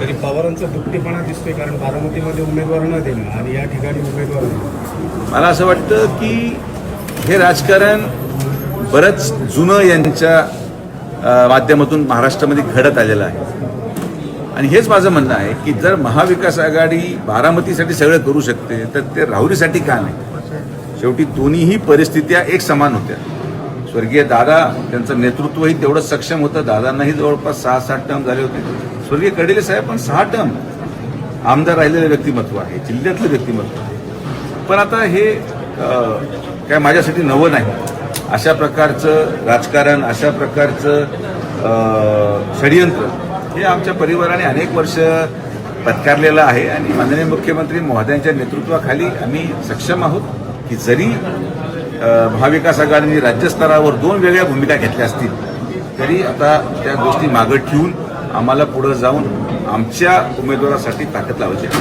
तरी पवारांचा दुपटीपणा दिसतोय, कारण बारामतीमध्ये उमेदवार न देणं आणि या ठिकाणी उमेदवार देणं. मला असं वाटतं की हे राजकारण बरंच जुनं यांच्या माध्यमातून महाराष्ट्रामध्ये घडत आलेलं आहे. आणि हेच माझं म्हणणं आहे की जर महाविकास आघाडी बारामतीसाठी सगळं करू शकते तर ते राहुरीसाठी का नाही. शेवटी दोन्हीही परिस्थित्या एक समान होत्या. स्वर्गीय दादा त्यांचं नेतृत्वही तेवढं सक्षम होतं. दादांनाही जवळपास 6-7 टर्म झाले होते. स्वर्गीय कडेले साहेब पण 6 टर्म आमदार राहिलेलं व्यक्तिमत्व आहे, जिल्ह्यातलं व्यक्तिमत्व आहे. पण आता हे काय माझ्यासाठी नवं नाही. अशा प्रकारचं राजकारण, अशा प्रकारचं षडयंत्र हे आमच्या परिवाराने अनेक वर्ष पत्कारलेलं आहे. आणि माननीय मुख्यमंत्री महोदयांच्या नेतृत्वाखाली आम्ही सक्षम आहोत की जरी महाविकास आघाडीने राज्यस्तरावर 2 वेगळ्या भूमिका घेतल्या असतील तरी आता त्या गोष्टी मागं ठेवून आम्हाला पुढे जाऊन आमच्या उमेदवारासाठी ताकद लावायची आहे.